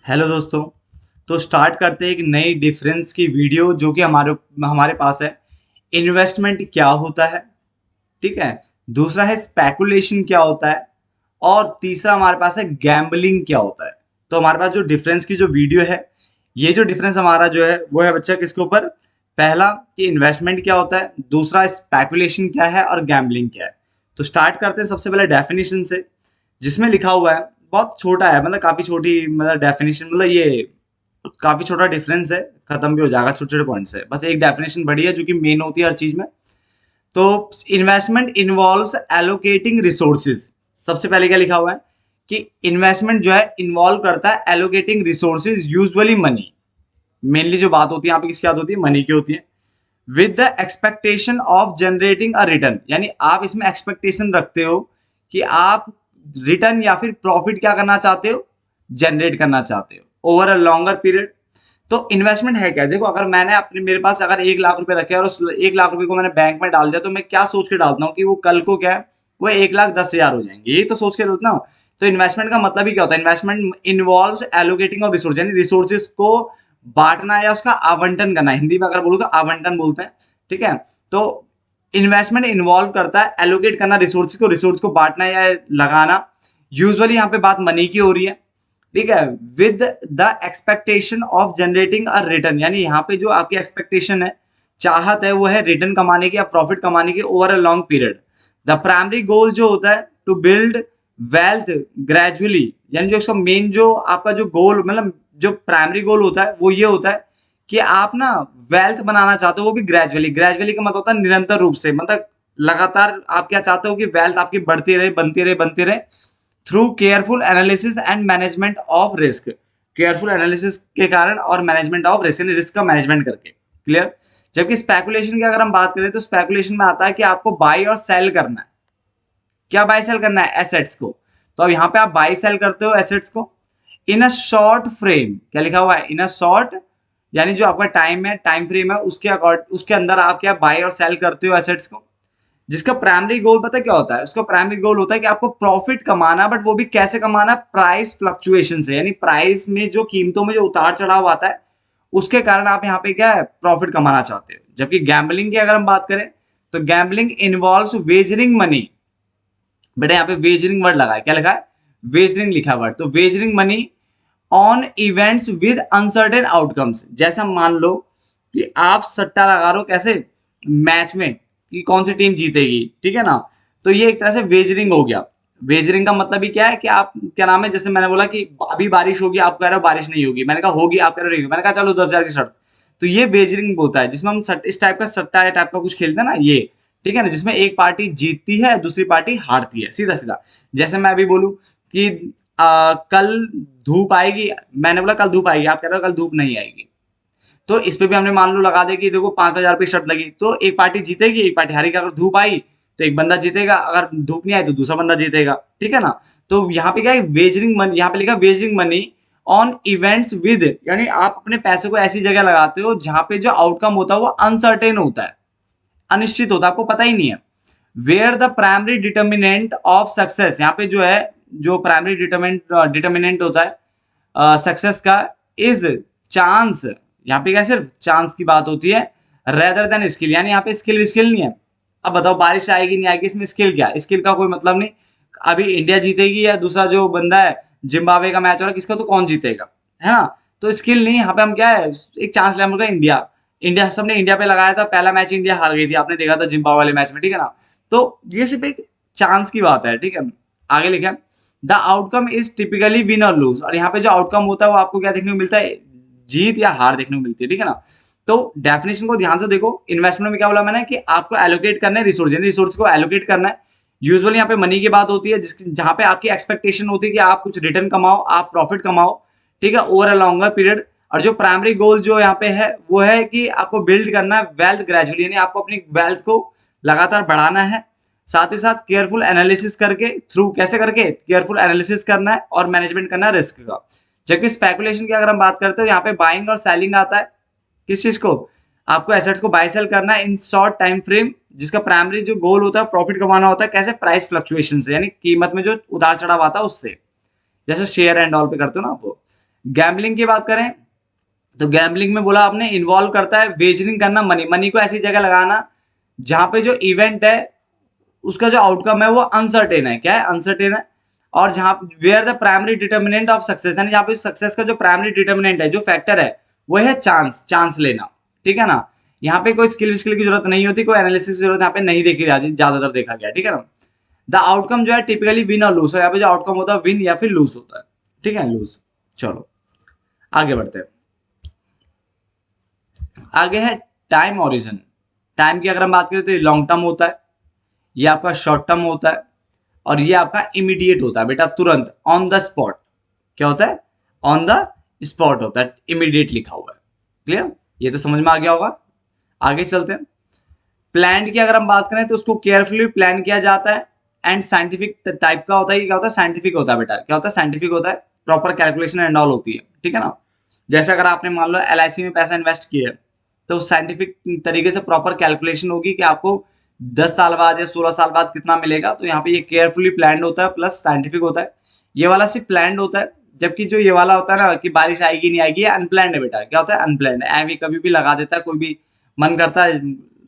Hello दोस्तों। तो start करते हैं एक नई डिफरेंस की वीडियो जो कि हमारे हमारे पास है। इन्वेस्टमेंट क्या होता है, ठीक है। दूसरा है स्पेकुलेशन क्या होता है, और तीसरा हमारे पास है गैम्बलिंग क्या होता है। तो हमारे पास जो डिफरेंस की जो वीडियो है, ये जो डिफरेंस हमारा जो है वो है बच्चा किसके ऊपर। पहला कि इन्वेस्टमेंट क्या होता है, दूसरा स्पेकुलेशन क्या है, और गैम्बलिंग क्या है। तो स्टार्ट करते हैं सबसे पहले डेफिनेशन से, जिसमें लिखा हुआ है, बहुत छोटा है, मतलब काफी छोटी, मतलब डेफिनेशन, मतलब ये काफी छोटा डिफरेंस है, खत्म भी हो जाएगा छोटे छोटे पॉइंट से। बस एक डेफिनेशन बड़ी है जो कि मेन होती है हर चीज में। तो इन्वेस्टमेंट इन्वॉल्व्स एलोकेटिंग रिसोर्सेज। सबसे पहले क्या लिखा हुआ है कि इन्वेस्टमेंट जो है इन्वॉल्व करता है allocating resources, usually money. Mainly जो बात होती है यहाँ पे किसकी बात होती है, मनी की होती है। With the expectation of generating a return, यानी आप इसमें एक्सपेक्टेशन रखते हो कि आप रिटर्न या फिर प्रॉफिट क्या करना चाहते हो, जनरेट करना चाहते हो ओवर अ लॉन्गर पीरियड। तो इन्वेस्टमेंट है क्या, देखो, अगर मैंने अपने मेरे पास अगर 1 लाख रुपए रखे और उस 1 लाख रुपए को मैंने बैंक में डाल दिया, तो मैं क्या सोच के डालता हूँ कि वो कल को क्या है, वो 1,10,000 हो जाएंगे, यही तो सोच के डालता हूँ। तो इन्वेस्टमेंट का मतलब ही क्या होता है, investment involves allocating of resource, यानी रिसोर्सेज को बांटना या उसका आवंटन करना। हिंदी में अगर बोलो तो आवंटन बोलते हैं, ठीक है। तो इन्वेस्टमेंट इन्वॉल्व करता है एलोकेट करना रिसोर्स को बांटना या लगाना। यूजुअली यहाँ पे बात मनी की हो रही है, ठीक है। With the expectation of generating a return, यानी यहाँ पे जो आपकी एक्सपेक्टेशन है, चाहत है, वो है रिटर्न कमाने की या प्रॉफिट कमाने की over a long period. The primary goal जो होता है टू बिल्ड वेल्थ ग्रेजुअली, यानी जो इसका मेन जो आपका जो गोल, मतलब जो प्राइमरी गोल होता है वो ये होता है कि आप ना वेल्थ बनाना चाहते हो, वो भी ग्रेजुअली। ग्रेजुअली का मतलब होता है निरंतर रूप से, मतलब लगातार आप क्या चाहते हो कि वेल्थ आपकी बढ़ती रहे, बनती रहे, बनती रहे, through careful analysis and management of risk. Careful analysis के कारण और मैनेजमेंट ऑफ रिस्क, यानी रिस्क का मैनेजमेंट करके। क्लियर। जबकि स्पेकुलेशन की अगर हम बात करें तो स्पेकुलेशन में आता है कि आपको बाई और सेल करना है। क्या बाई सेल करना है, एसेट्स को। तो अब यहाँ पे आप बाई सेल करते हो एसेट्स को इन अ शॉर्ट फ्रेम। क्या लिखा हुआ है, इन अ शॉर्ट, यानी जो आपका टाइम है, टाइम फ्रेम है, उसके अकॉर्ड उसके अंदर आप क्या बाई और सेल करते हो एसेट्स को। जिसका प्राइमरी गोल पता है क्या होता है, उसका प्राइमरी गोल होता है कि आपको प्रॉफिट कमाना, बट वो भी कैसे कमाना, प्राइस फ्लक्चुएशन से, यानी प्राइस में जो कीमतों में जो उतार चढ़ाव आता है उसके कारण आप यहाँ पे क्या है, प्रॉफिट कमाना चाहते हो। जबकि गैम्बलिंग की अगर हम बात करें तो गैम्बलिंग इन्वॉल्व्स वेजरिंग मनी। बेटा यहाँ पे वेजरिंग वर्ड लगा है, क्या लिखा है, वेजरिंग लिखा है वर्ड। तो wagering money on events with uncertain outcomes. जैसा मान लो कि आप सट्टा लगा रहे हो, कैसे, मैच में, कि कौन सी टीम जीतेगी, ठीक है ना। तो ये एक तरह से वेजरिंग हो गया। वेजरिंग का मतलब ही क्या है कि आप क्या नाम है, जैसे मैंने बोला कि अभी बारिश होगी, आप कह रहे हो बारिश नहीं होगी, मैंने कहा होगी, आप कह रहे हो नहीं होगी, मैंने कहा चलो 10,000 की शर्त। तो ये वेजरिंग होता है, जिसमें हम इस टाइप का सट्टा या टाइप का कुछ खेलते हैं ना, ये, ठीक है ना, जिसमें एक पार्टी जीतती है, दूसरी पार्टी हारती है, सीधा सीधा। जैसे मैं अभी बोलूं कि कल धूप आएगी, मैंने बोला कल धूप आएगी, आप कह रहे हो कल धूप नहीं आएगी। तो इस पे भी हमने मान लो लगा दे कि देखो 5,000 रुपये शर्त लगी, तो एक पार्टी जीतेगी, एक पार्टी हारेगी। अगर धूप आई तो एक बंदा जीतेगा, अगर धूप नहीं आई तो दूसरा बंदा जीतेगा, ठीक है ना। तो यहाँ पे क्या है, वेजरिंग मनी, यहाँ पे लिखा wagering money on events with, यानी आप अपने पैसे को ऐसी जगह लगाते हो जहां पे जो आउटकम होता है वो अनसर्टेन होता है, अनिश्चित होता है, आपको पता ही नहीं है। Where the primary determinant of success, यहाँ पे जो है, जो प्राइमरी डिटर्मिनेंट होता है सक्सेस का, इज चांस। यहाँ पे क्या सिर्फ चांस की बात होती है, रेदर देन स्किल, यानी यहाँ पे स्किल स्किल नहीं है। अब बताओ बारिश आएगी नहीं आएगी, इसमें स्किल क्या है, स्किल का कोई मतलब नहीं। अभी इंडिया जीतेगी या दूसरा जो बंदा है, जिम्बाब्वे का मैच हो रहा है, किसका, तो कौन जीतेगा, है ना। तो स्किल नहीं, यहाँ पे हम क्या है, एक चांस लेवल का इंडिया। इंडिया, सबने इंडिया पे लगाया था, पहला मैच इंडिया हार गई थी, आपने देखा था जिम्बाब्वे वाले मैच में, ठीक है ना। तो ये सिर्फ एक चांस की बात है, ठीक है। आगे लिखा है the outcome is typically win और लूज, और यहाँ पे जो आउटकम होता है वो आपको क्या देखने को मिलता है, जीत या हार देखने को मिलती है, ठीक है ना। तो डेफिनेशन को ध्यान से देखो। इन्वेस्टमेंट में क्या बोला मैंने कि आपको एलोकेट करना है रिसोर्स, यानी रिसोर्स को एलोकेट करना है। यूजुअली यहाँ पे मनी की बात होती है, जहां पे आपकी एक्सपेक्टेशन होती है कि आप कुछ रिटर्न कमाओ, आप प्रॉफिट कमाओ, ठीक है, ओवर अ लॉन्गर पीरियड। और जो प्राइमरी गोल जो यहाँ पे है वो है कि आपको बिल्ड करना है वेल्थ ग्रेजुअली, यानी आपको अपनी वेल्थ को लगातार बढ़ाना है। साथ ही साथ केयरफुल एनालिसिस करके, थ्रू कैसे करके, केयरफुल एनालिसिस करना है और मैनेजमेंट करना है रिस्क का। जबकि स्पेकुलेशन की अगर हम बात करते हो, यहाँ पे बाइंग और सेलिंग आता है। किस चीज को, आपको एसेट्स को बाय सेल करना है इन शॉर्ट टाइम फ्रेम, जिसका प्राइमरी जो गोल होता है प्रॉफिट कमाना होता है, कैसे, प्राइस फ्लक्चुएशन से, यानी कीमत में जो उतार चढ़ाव आता है उससे। जैसे शेयर एंड ऑल पे करते हो ना आप वो। गैम्बलिंग की बात करें तो गैम्बलिंग में बोला आपने इन्वॉल्व करता है वेजरिंग करना, मनी को ऐसी जगह लगाना जहां पे जो इवेंट है उसका जो आउटकम है वो अनसर्टेन है। क्या है? अनसर्टेन है। और जहां where the primary determinant of success, यानी जहां पे सक्सेस का जो प्राइमरी डिटर्मिनेंट है, जो फैक्टर है, वो है चांस लेना। ठीक है ना? यहाँ पे कोई स्किल की जरूरत नहीं होती, कोई एनालिसिस की जरूरत यहाँ पे नहीं देखी जाती, ज्यादातर देखा गया। ठीक है ना? द आउटकम जो है टिपिकली विन और लूज, यहाँ पे जो आउटकम होता है विन या फिर लूज होता है। ठीक है? लूज। चलो आगे बढ़ते हैं। आगे है टाइम ओरिजन। टाइम की अगर हम बात करें तो ये लॉन्ग टर्म होता है, ये आपका शॉर्ट टर्म होता है, और ये आपका इमीडिएट होता है बेटा, तुरंत ऑन द स्पॉट। क्या होता है? ऑन द स्पॉट होता है, इमीडिएट लिखा हुआ है। क्लियर? ये तो समझ में आ गया होगा। आगे चलते हैं। प्लान की अगर हम बात करें तो उसको केयरफुली प्लान किया जाता है एंड साइंटिफिक टाइप का होता है। क्या होता है? साइंटिफिक होता है बेटा। क्या होता है? साइंटिफिक होता है, प्रॉपर कैलकुलेशन एंड ऑल होती है। ठीक है ना? जैसे अगर आपने मान लो LIC में पैसा इन्वेस्ट किया है, तो साइंटिफिक तरीके से प्रॉपर कैलकुलेशन होगी कि आपको 10 साल बाद या 16 साल बाद कितना मिलेगा। तो यहाँ पे ये केयरफुली प्लान्ड होता है प्लस साइंटिफिक होता है। ये वाला सिर्फ प्लान्ड होता है, जबकि जो ये वाला होता है ना कि बारिश आएगी नहीं आएगी, ये अनप्लान्ड है बेटा। क्या होता है? अनप्लान्ड है। भी कभी भी लगा देता है, कोई भी मन करता है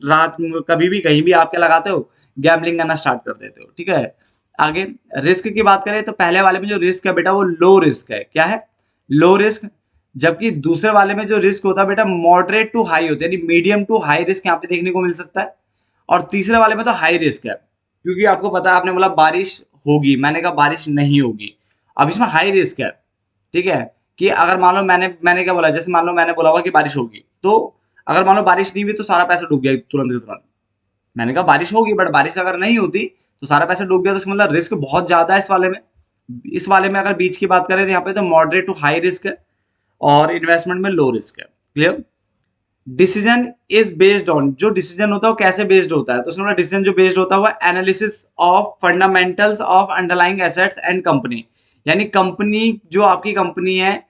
रात में कभी भी कहीं भी आप क्या लगाते हो? गैम्बलिंग करना स्टार्ट कर देते हो। ठीक है? आगे रिस्क की बात करें तो पहले वाले में जो रिस्क है बेटा वो लो रिस्क है। क्या है? Low risk. जबकि दूसरे वाले में जो रिस्क होता है बेटा मॉडरेट टू हाई होता है, यानी मीडियम टू हाई रिस्क यहाँ पे देखने को मिल सकता है। और तीसरे वाले में तो हाई रिस्क है, क्योंकि आपको पता है, आपने बोला बारिश होगी, मैंने कहा बारिश नहीं होगी। अब इसमें हाई रिस्क है। ठीक है? कि अगर मान लो मैंने क्या बोला, जैसे मान लो मैंने बोला होगा कि बारिश होगी, तो अगर मान लो बारिश नहीं हुई तो सारा पैसा डूब गया तुरंत के तुरंत। मैंने कहा बारिश होगी, बट बारिश अगर नहीं होती तो सारा पैसा डूब गया, तो इसका मतलब रिस्क बहुत ज्यादा है इस वाले में। इस वाले में अगर बीच की बात करें तो यहाँ पे तो मॉडरेट टू हाई रिस्क है, और इन्वेस्टमेंट में लो रिस्क है। Clear? Decision is based on, जो डिसीजन होता है वो कैसे बेस्ड होता है? तो उसमें डिसीजन जो बेस्ड होता है वो analysis of fundamentals of underlying assets and company, यानी कंपनी, जो आपकी कंपनी है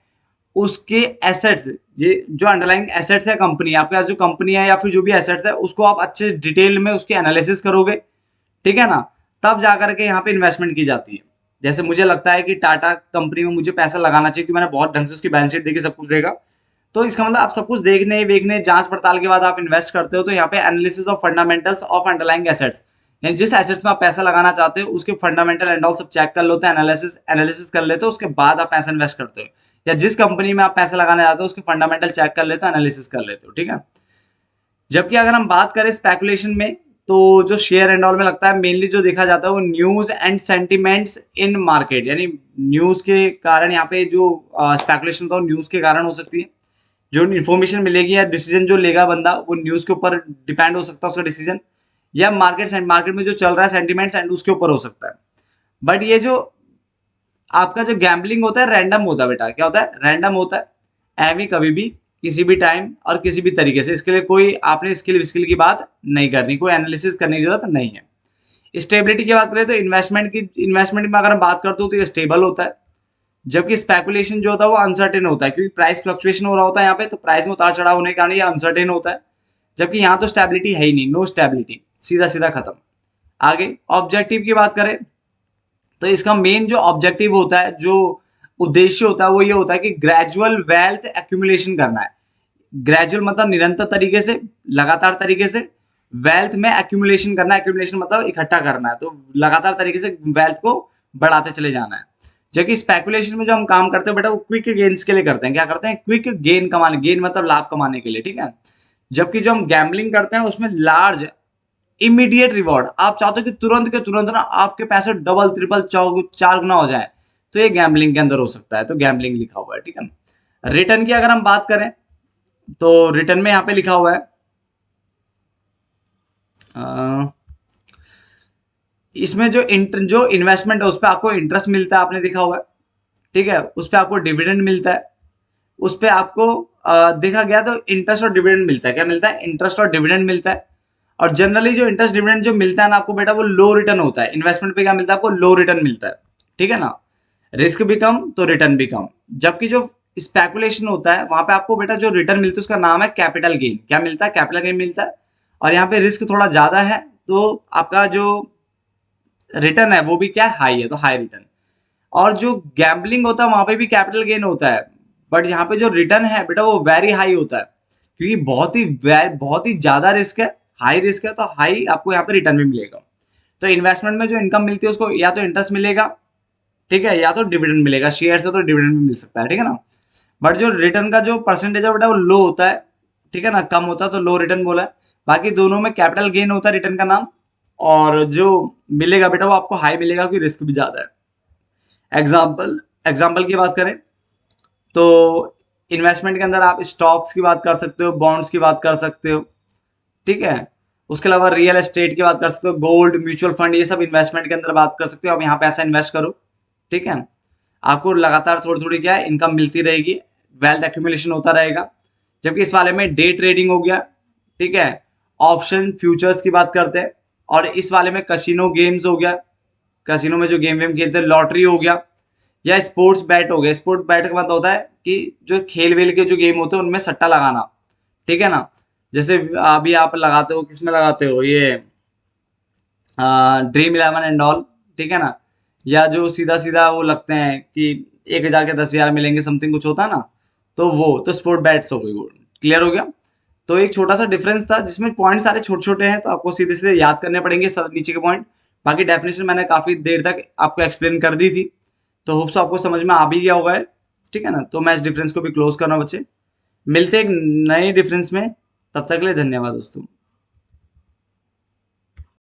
उसके एसेट्स, ये जो अंडरलाइंग एसेट्स है कंपनी, आपके पास जो कंपनी है या फिर जो भी एसेट्स है उसको आप अच्छे डिटेल में उसकी एनालिसिस करोगे। ठीक है ना? तब जाकर के यहाँ पे इन्वेस्टमेंट की जाती है। जैसे मुझे लगता है कि टाटा कंपनी में मुझे पैसा लगाना चाहिए, क्योंकि मैंने बहुत ढंग से उसकी बैलेंस शीट देखी, सब कुछ देखा। तो इसका मतलब आप सब कुछ देखने वेखने जांच पड़ताल के बाद आप इन्वेस्ट करते हो। तो यहाँ पे analysis of fundamentals of underlying assets, यानी जिस एसेट्स में आप पैसा लगाना चाहते हो उसके फंडामेंटल एंड ऑल सब चेक कर लेते हो, एनालिसिस कर लेते हो, उसके बाद आप पैसा इन्वेस्ट करते हो। या जिस कंपनी में आप पैसा लगाना चाहते हो उसके फंडामेंटल चेक कर लेते हो, एनालिसिस कर लेते हो। ठीक है? जबकि अगर हम बात करें स्पेकुलेशन में, तो जो शेयर एंड ऑल में लगता है मेनली जो देखा जाता है वो news and sentiments in market, यानी न्यूज के कारण यहाँ पे जो स्पेकुलेशन होता है न्यूज के कारण हो सकती है। जो इन्फॉर्मेशन मिलेगी या डिसीजन जो लेगा बंदा वो न्यूज के ऊपर डिपेंड हो सकता है उसका डिसीजन, या मार्केट में जो चल रहा है सेंटिमेंट्स एंड उसके ऊपर हो सकता है। बट ये जो आपका जो गैम्बलिंग होता है रैंडम होता है बेटा। क्या होता है? रैंडम होता है। एवी कभी भी किसी भी टाइम और किसी भी तरीके से, इसके लिए कोई आपने स्किल की बात नहीं करनी, कोई एनालिसिस करने की जरूरत नहीं है। स्टेबिलिटी की बात करें तो इन्वेस्टमेंट में अगर हम बात करते हो तो ये स्टेबल होता है, जबकि स्पेकुलेशन जो होता है वो अनसर्टेन होता है, क्योंकि प्राइस फ्लक्चुएशन हो रहा होता है यहाँ पे, तो प्राइस में उतार चढ़ाव होने के कारण ये अनसर्टेन होता है। जबकि यहाँ तो स्टेबिलिटी है ही नहीं, नो स्टेबिलिटी, सीधा सीधा खत्म। आगे ऑब्जेक्टिव की बात करें तो इसका मेन जो ऑब्जेक्टिव होता है, जो उद्देश्य होता है, वो ये होता है कि ग्रेजुअल वेल्थ एक्यूमुलेशन करना है। ग्रेजुअल मतलब निरंतर तरीके से, लगातार तरीके से वेल्थ में एक्यूमुलेशन करना है। एक्यूमुलेशन मतलब इकट्ठा करना है, तो लगातार तरीके से वेल्थ को बढ़ाते चले जाना है। जबकि स्पेकुलेशन में जो हम काम करते हैं बेटा वो क्विक गेन्स के लिए करते हैं। क्या करते हैं? क्विक गेन कमाने, गेन मतलब लाभ कमाने के लिए। ठीक है? जबकि जो हम गैम्बलिंग करते हैं उसमें लार्ज इमीडिएट रिवॉर्ड, आप चाहते हो कि तुरंत के तुरंत ना आपके पैसे डबल ट्रिपल चार गुना हो जाए, तो ये गैम्बलिंग के अंदर हो सकता है। तो गैम्बलिंग लिखा हुआ है। ठीक है? रिटर्न की अगर हम बात करें तो रिटर्न में यहाँ पे लिखा हुआ है इसमें जो इन्वेस्टमेंट है उस पर आपको इंटरेस्ट मिलता है, आपने देखा हुआ है। ठीक है? उस पर आपको डिविडेंड मिलता है, उस पर आपको देखा गया तो इंटरेस्ट और डिविडेंड मिलता है। क्या मिलता है? इंटरेस्ट और डिविडेंड मिलता है। और जनरली जो इंटरेस्ट डिविडेंड जो मिलता है ना आपको बेटा वो लो रिटर्न होता है। इन्वेस्टमेंट पे क्या मिलता है आपको? लो रिटर्न मिलता है। ठीक है ना? रिस्क भी कम तो रिटर्न भी कम। जबकि जो स्पेकुलेशन होता है वहां पे आपको बेटा जो रिटर्न मिलता है उसका नाम है कैपिटल गेन। क्या मिलता है? कैपिटल गेन मिलता है। और यहाँ पे रिस्क थोड़ा ज्यादा है, तो आपका जो रिटर्न है वो भी क्या है? हाई है, तो हाई रिटर्न। और जो गैम्बलिंग होता है वहां पे भी कैपिटल गेन होता है, बट यहाँ पे जो रिटर्न है बेटा वो वेरी हाई होता है, क्योंकि बहुत ही ज्यादा रिस्क है, हाई रिस्क है, तो हाई आपको यहाँ पे रिटर्न भी मिलेगा। तो इन्वेस्टमेंट में जो इनकम मिलती है उसको या तो इंटरेस्ट मिलेगा, ठीक है, या तो डिविडेंड मिलेगा, शेयर से तो डिविडेंड भी मिल सकता है, ठीक है ना। बट जो रिटर्न का जो परसेंटेज है बेटा वो लो होता है, ठीक है ना, कम होता है, तो लो रिटर्न बोला है। बाकी दोनों में कैपिटल गेन होता है रिटर्न का नाम, और जो मिलेगा बेटा वो आपको हाई मिलेगा क्योंकि रिस्क भी ज्यादा है। एग्जाम्पल की बात करें तो इन्वेस्टमेंट के अंदर आप स्टॉक्स की बात कर सकते हो, बॉन्ड्स की बात कर सकते हो, ठीक है। उसके अलावा रियल एस्टेट की बात कर सकते हो, गोल्ड, म्यूचुअल फंड, ये सब इन्वेस्टमेंट के अंदर बात कर सकते हो। आप यहाँ पे ऐसा इन्वेस्ट करो, ठीक है, आपको लगातार थोड़ी थोड़ी क्या है इनकम मिलती रहेगी, वेल्थ एक्यूमुलेशन होता रहेगा। जबकि इस वाले में डे ट्रेडिंग हो गया, ठीक है, ऑप्शन फ्यूचर्स की बात करते हैं, और इस वाले में कसिनो गेम्स हो गया, कसिनो में जो गेम वेम खेलते हैं, लॉटरी हो गया, या स्पोर्ट्स बैट हो गया। स्पोर्ट्स बैट का मतलब होता है कि जो खेल वेल के जो गेम होते हैं उनमें सट्टा लगाना, ठीक है ना। जैसे अभी आप लगाते हो, किसमें लगाते हो, ये ड्रीम इलेवन एंड ऑल, ठीक है ना, या जो सीधा सीधा वो लगते हैं कि 1,000 के 10,000 मिलेंगे, समथिंग कुछ होता है ना, तो वो तो स्पोर्ट बैट्स हो गई। वो क्लियर हो गया। तो एक छोटा सा डिफरेंस था जिसमें पॉइंट सारे छोटे छोटे हैं, तो आपको सीधे सीधे याद करने पड़ेंगे सब नीचे के पॉइंट। बाकी डेफिनेशन मैंने काफी देर तक आपको एक्सप्लेन कर दी थी, तो होप्स आपको समझ में आ भी गया होगा है, ठीक है ना। तो मैं इस डिफरेंस को भी क्लोज करना बच्चे, मिलते हैं एक नए डिफरेंस में, तब तक के लिए धन्यवाद दोस्तों।